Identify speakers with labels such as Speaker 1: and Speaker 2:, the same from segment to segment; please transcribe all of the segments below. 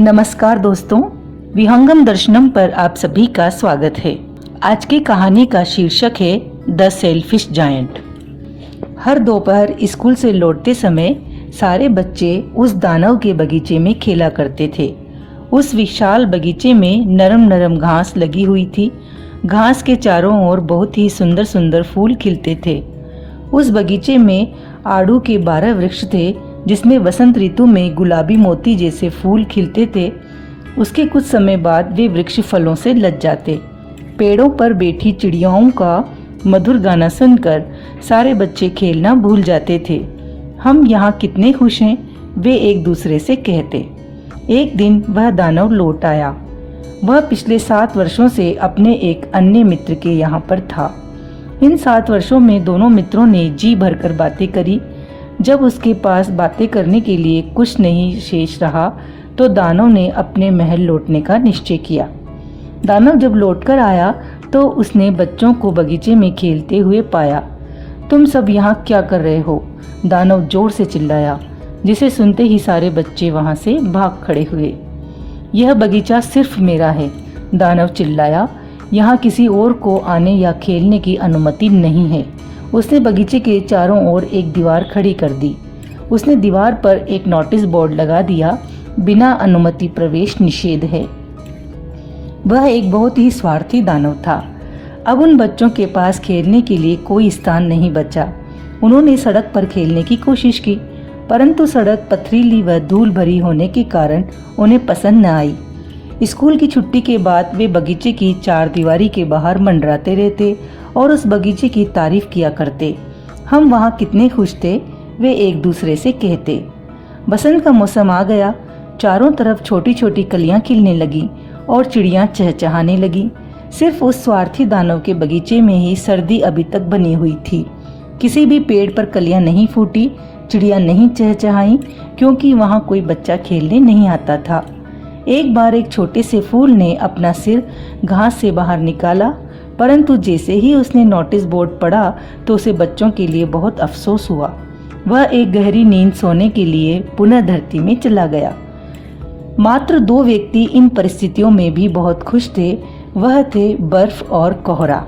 Speaker 1: नमस्कार दोस्तों, विहंगम दर्शनम पर आप सभी का स्वागत है। आज की कहानी का शीर्षक है द सेल्फिश जायंट। हर दोपहर स्कूल से लौटते समय सारे बच्चे उस दानव के बगीचे में खेला करते थे। उस विशाल बगीचे में नरम नरम घास लगी हुई थी। घास के चारों ओर बहुत ही सुंदर सुंदर फूल खिलते थे। उस बगीचे में आड़ू के 12 वृक्ष थे, जिसमें वसंत ऋतु में गुलाबी मोती जैसे फूल खिलते थे। उसके कुछ समय बाद वे वृक्ष फलों से लद जाते। पेड़ों पर बैठी चिड़ियाओं का मधुर गाना सुनकर सारे बच्चे खेलना भूल जाते थे। हम यहाँ कितने खुश हैं, वे एक दूसरे से कहते। एक दिन वह दानव लौट आया। वह पिछले 7 वर्षों से अपने एक अन्य मित्र के यहाँ पर था। इन 7 वर्षों में दोनों मित्रों ने जी भरकर बातें करी। जब उसके पास बातें करने के लिए कुछ नहीं शेष रहा तो दानव ने अपने महल लौटने का निश्चय किया। दानव जब लौटकर आया तो उसने बच्चों को बगीचे में खेलते हुए पाया। तुम सब यहाँ क्या कर रहे हो? दानव जोर से चिल्लाया, जिसे सुनते ही सारे बच्चे वहाँ से भाग खड़े हुए। यह बगीचा सिर्फ मेरा है, दानव चिल्लाया। यहाँ किसी और को आने या खेलने की अनुमति नहीं है। उसने बगीचे के चारों ओर एक दीवार खड़ी कर दी। उसने दीवार पर एक नोटिस बोर्ड लगा दिया, बिना अनुमति प्रवेश निषेध है। वह एक बहुत ही स्वार्थी दानव था। अब उन बच्चों के पास खेलने के लिए कोई स्थान नहीं बचा। उन्होंने सड़क पर खेलने की कोशिश की, परंतु सड़क पथरीली व धूल भरी होने के कारण उन्हें पसंद न आई। स्कूल की छुट्टी के बाद वे बगीचे की 4 दीवारी के बाहर मंडराते रहते और उस बगीचे की तारीफ किया करते। हम वहाँ कितने खुश थे, वे एक दूसरे से कहते। बसंत का मौसम आ गया। चारों तरफ छोटी छोटी कलियां खिलने लगी और चिड़ियां चहचहाने लगी। सिर्फ उस स्वार्थी दानव के बगीचे में ही सर्दी अभी तक बनी हुई थी। किसी भी पेड़ पर कलियां नहीं फूटी, चिड़ियां नहीं चहचहाई, क्योंकि वहाँ कोई बच्चा खेलने नहीं आता था। एक बार एक छोटे से फूल ने अपना सिर घास से बाहर निकाला, परंतु जैसे ही उसने नोटिस बोर्ड पढ़ा तो उसे बच्चों के लिए बहुत अफसोस हुआ। वह एक गहरी नींद सोने के लिए पुनः धरती में चला गया। मात्र 2 व्यक्ति इन परिस्थितियों में भी बहुत खुश थे। वह थे बर्फ और कोहरा।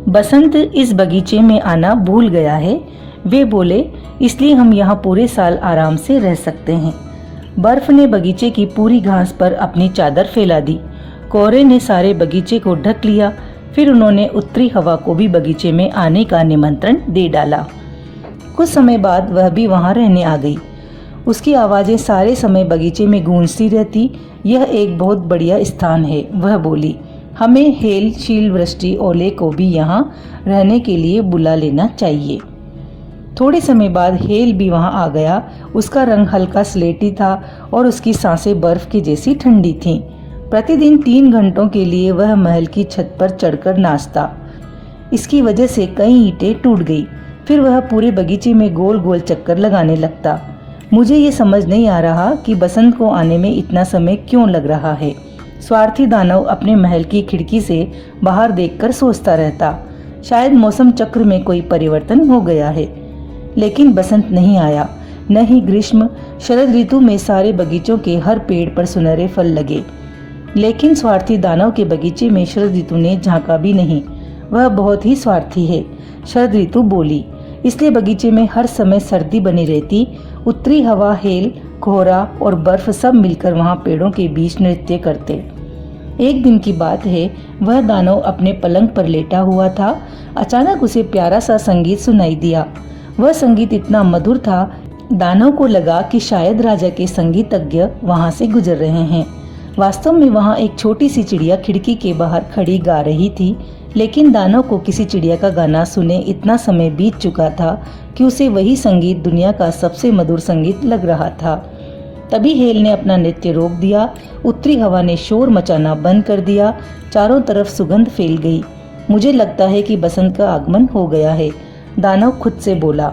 Speaker 1: बसंत इस बगीचे में आना भूल गया है, वे बोले, इसलिए हम यहाँ पूरे साल आराम से रह सकते हैं। बर्फ ने बगीचे की पूरी घास पर अपनी चादर फैला दी। कोहरे ने सारे बगीचे को ढक लिया। फिर उन्होंने उत्तरी हवा को भी बगीचे में आने का निमंत्रण दे डाला। कुछ समय बाद वह भी वहां रहने आ गई। उसकी आवाजें सारे समय बगीचे में गूंजती रहती। यह एक बहुत बढ़िया स्थान है, वह बोली। हमें हेल, शील वृष्टि, ओले को भी यहाँ रहने के लिए बुला लेना चाहिए। थोड़े समय बाद हेल भी वहां आ गया। उसका रंग हल्का स्लेटी था और उसकी सांसें बर्फ की जैसी ठंडी थीं। प्रतिदिन 3 घंटों के लिए वह महल की छत पर चढ़कर नाचता। इसकी वजह से कई ईंटें टूट गई। फिर वह पूरे बगीचे में गोल गोल चक्कर लगाने लगता। मुझे ये समझ नहीं आ रहा कि बसंत को आने में इतना समय क्यों लग रहा है। स्वार्थी दानव अपने महल की खिड़की से बाहर देखकर सोचता रहता, शायद मौसम चक्र में कोई परिवर्तन हो गया है। लेकिन बसंत नहीं आया, न ही ग्रीष्म। शरद ऋतु में सारे बगीचों के हर पेड़ पर सुनहरे फल लगे, लेकिन स्वार्थी दानव के बगीचे में शरद ऋतु ने झांका भी नहीं। वह बहुत ही स्वार्थी है। शरद ऋतु बोली, इसलिए बगीचे में हर समय सर्दी बनी रहती। उत्तरी हवा, हेल, कोहरा और बर्फ सब मिलकर वहाँ पेड़ों के बीच नृत्य करते। एक दिन की बात है, वह दानव अपने पलंग पर लेटा हुआ था। अचानक उसे प्यारा सा संगीत सुनाई दिया। वह संगीत इतना मधुर था, दानव को लगा कि शायद राजा के संगीतज्ञ वहाँ से गुजर रहे हैं। वास्तव में वहाँ एक छोटी सी चिड़िया खिड़की के बाहर खड़ी गा रही थी, लेकिन दानव को किसी चिड़िया का गाना सुने इतना समय बीत चुका था कि उसे वही संगीत दुनिया का सबसे मधुर संगीत लग रहा था। तभी हेल ने अपना नृत्य रोक दिया। उत्तरी हवा ने शोर मचाना बंद कर दिया। चारों तरफ सुगंध फैल गई। मुझे लगता है कि बसंत का आगमन हो गया है, दानव खुद से बोला।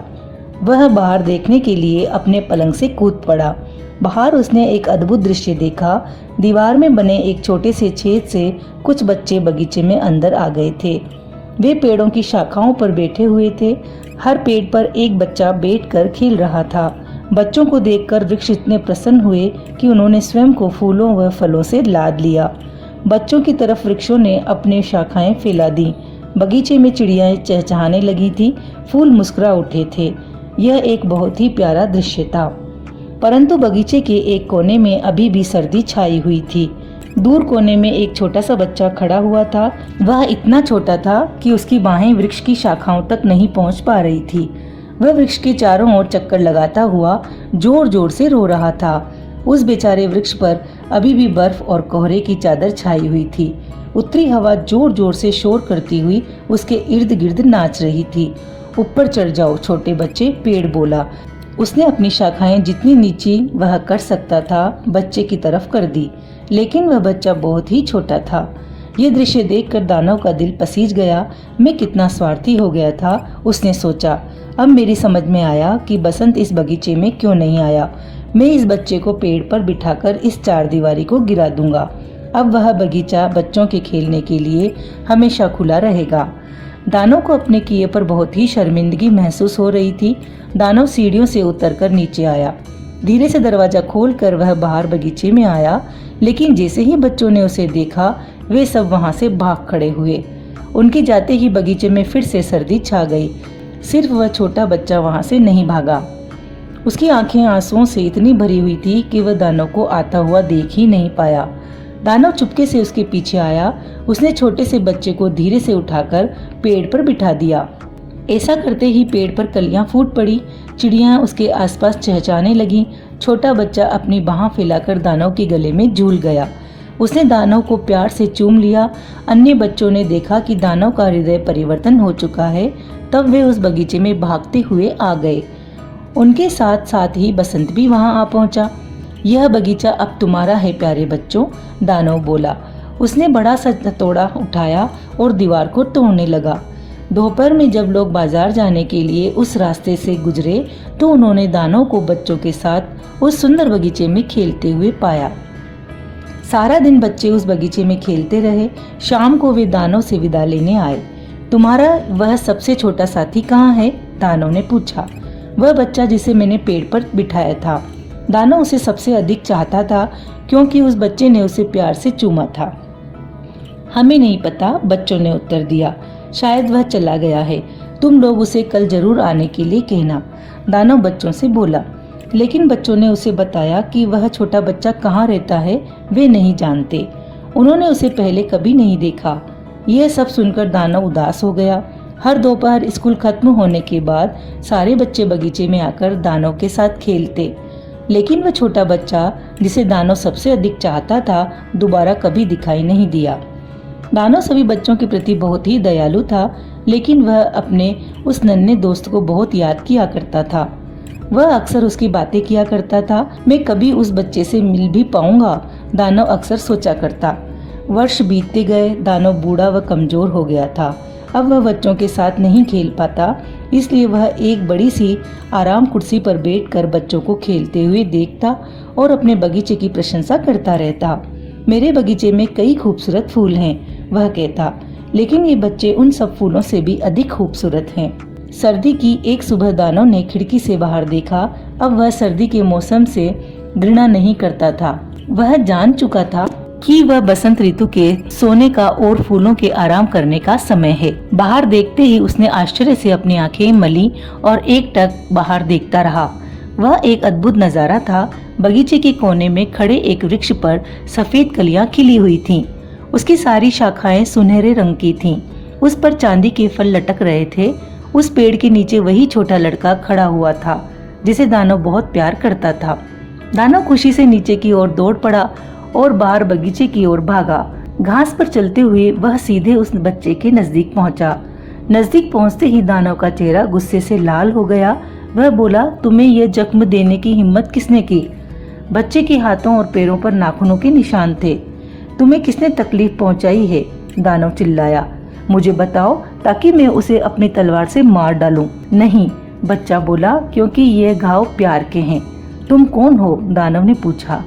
Speaker 1: वह बाहर देखने के लिए अपने पलंग से कूद पड़ा। बाहर उसने एक अद्भुत दृश्य देखा। दीवार में बने एक छोटे से छेद से कुछ बच्चे बगीचे में अंदर आ गए थे। वे पेड़ों की शाखाओं पर बैठे हुए थे। हर पेड़ पर एक बच्चा बैठकर खेल रहा था। बच्चों को देखकर वृक्ष इतने प्रसन्न हुए कि उन्होंने स्वयं को फूलों व फलों से लाद लिया। बच्चों की तरफ वृक्षों ने अपनी शाखाएं फैला दी। बगीचे में चिड़ियाएं चहचहाने लगी थी, फूल मुस्कुरा उठे थे। यह एक बहुत ही प्यारा दृश्य था। परंतु बगीचे के एक कोने में अभी भी सर्दी छाई हुई थी। दूर कोने में एक छोटा सा बच्चा खड़ा हुआ था। वह इतना छोटा था कि उसकी बाहें वृक्ष की शाखाओं तक नहीं पहुंच पा रही थी। वह वृक्ष के चारों ओर चक्कर लगाता हुआ जोर जोर से रो रहा था। उस बेचारे वृक्ष पर अभी भी बर्फ और कोहरे की चादर छाई हुई थी। उत्तरी हवा जोर जोर से शोर करती हुई उसके इर्द गिर्द नाच रही थी। ऊपर चढ़ जाओ छोटे बच्चे, पेड़ बोला। उसने अपनी शाखाएं जितनी नीची वह कर सकता था बच्चे की तरफ कर दी, लेकिन वह बच्चा बहुत ही छोटा था। यह दृश्य देखकर दानव का दिल पसीज गया। मैं कितना स्वार्थी हो गया था, उसने सोचा। अब मेरी समझ में आया कि बसंत इस बगीचे में क्यों नहीं आया। मैं इस बच्चे को पेड़ पर बिठाकर इस चारदीवारी को गिरा दूंगा। अब वह बगीचा बच्चों के खेलने के लिए हमेशा खुला रहेगा। दानव को अपने किए पर बहुत ही शर्मिंदगी महसूस हो रही थी। दानव सीढ़ियों से उतरकर नीचे आया। धीरे से दरवाजा खोलकर वह बाहर बगीचे में आया, लेकिन जैसे ही बच्चों ने उसे देखा वे सब वहां से भाग खड़े हुए। उनके जाते ही बगीचे में फिर से सर्दी छा गई। सिर्फ वह छोटा बच्चा वहां से नहीं भागा। उसकी आंखें आंसुओं से इतनी भरी हुई थी कि वह दानव को आता हुआ देख ही नहीं पाया। दानव चुपके से उसके पीछे आया। उसने छोटे से बच्चे को धीरे से उठाकर पेड़ पर बिठा दिया। ऐसा करते ही पेड़ पर कलियां फूट पड़ी। चिड़ियां उसके आसपास चहचहाने लगीं। छोटा बच्चा अपनी बाह फैलाकर दानव के गले में झूल गया। उसने दानव को प्यार से चूम लिया। अन्य बच्चों ने देखा कि दानव का हृदय परिवर्तन हो चुका है। तब वे उस बगीचे में भागते हुए आ गए। उनके साथ साथ ही बसंत भी वहां आ पहुंचा। यह बगीचा अब तुम्हारा है प्यारे बच्चों, दानव बोला। उसने बड़ा सा हथौड़ा उठाया और दीवार को तोड़ने लगा। दोपहर में जब लोग बाजार जाने के लिए उस रास्ते से गुजरे तो उन्होंने दानव को बच्चों के साथ उस सुंदर बगीचे में खेलते हुए पाया। सारा दिन बच्चे उस बगीचे में खेलते रहे। शाम को वे दानव से विदा लेने आए। तुम्हारा वह सबसे छोटा साथी कहाँ है? दानव ने पूछा। वह बच्चा जिसे मैंने पेड़ पर बिठाया था। दानव उसे सबसे अधिक चाहता था क्योंकि उस बच्चे ने उसे प्यार से चूमा था। हमें नहीं पता, बच्चों ने उत्तर दिया। शायद वह चला गया है। तुम लोग उसे कल जरूर आने के लिए कहना, दानव बच्चों से बोला। लेकिन बच्चों ने उसे बताया कि वह छोटा बच्चा कहाँ रहता है वे नहीं जानते। उन्होंने उसे पहले कभी नहीं देखा। यह सब सुनकर दानव उदास हो गया। हर दोपहर स्कूल खत्म होने के बाद सारे बच्चे बगीचे में आकर दानव के साथ खेलते, लेकिन वह छोटा बच्चा जिसे दानव सबसे अधिक चाहता था दोबारा कभी दिखाई नहीं दिया। दानव सभी बच्चों के प्रति बहुत ही दयालु था, लेकिन वह अपने उस नन्हे दोस्त को बहुत याद किया करता था। वह अक्सर उसकी बातें किया करता था। मैं कभी उस बच्चे से मिल भी पाऊंगा, दानव अक्सर सोचा करता। वर्ष बीतते गए। दानव बूढ़ा व कमजोर हो गया था। अब वह बच्चों के साथ नहीं खेल पाता, इसलिए वह एक बड़ी सी आराम कुर्सी पर बैठकर बच्चों को खेलते हुए देखता और अपने बगीचे की प्रशंसा करता रहता। मेरे बगीचे में कई खूबसूरत फूल हैं, वह कहता, लेकिन ये बच्चे उन सब फूलों से भी अधिक खूबसूरत हैं। सर्दी की एक सुबह दानव ने खिड़की से बाहर देखा। अब वह सर्दी के मौसम से घृणा नहीं करता था। वह जान चुका था कि वह बसंत ऋतु के सोने का और फूलों के आराम करने का समय है। बाहर देखते ही उसने आश्चर्य से अपनी आंखें मली और एकटक बाहर देखता रहा। वह एक अद्भुत नजारा था। बगीचे के कोने में खड़े एक वृक्ष पर सफेद कलियां खिली हुई थीं। उसकी सारी शाखाएं सुनहरे रंग की थीं। उस पर चांदी के फल लटक रहे थे। उस पेड़ के नीचे वही छोटा लड़का खड़ा हुआ था जिसे दानव बहुत प्यार करता था। दानव खुशी से नीचे की ओर दौड़ पड़ा और बाहर बगीचे की ओर भागा। घास पर चलते हुए वह सीधे उस बच्चे के नजदीक पहुंचा। नजदीक पहुंचते ही दानव का चेहरा गुस्से से लाल हो गया। वह बोला, तुम्हें यह जख्म देने की हिम्मत किसने की? बच्चे के हाथों और पैरों पर नाखूनों के निशान थे। तुम्हें किसने तकलीफ पहुंचाई है? दानव चिल्लाया। मुझे बताओ ताकि मैं उसे अपनी तलवार से मार डालूं। नहीं, बच्चा बोला, क्योंकि ये घाव प्यार के हैं। तुम कौन हो? दानव ने पूछा।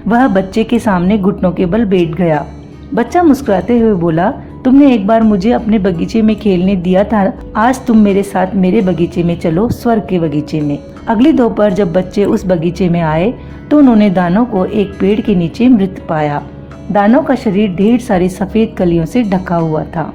Speaker 1: वह बच्चे के सामने घुटनों के बल बैठ गया। बच्चा मुस्कुराते हुए बोला, तुमने एक बार मुझे अपने बगीचे में खेलने दिया था। आज तुम मेरे साथ मेरे बगीचे में चलो, स्वर्ग के बगीचे में। अगली दोपहर जब बच्चे उस बगीचे में आए तो उन्होंने दानव को एक पेड़ के नीचे मृत पाया। दानव का शरीर ढेर सारी सफेद कलियों से ढका हुआ था।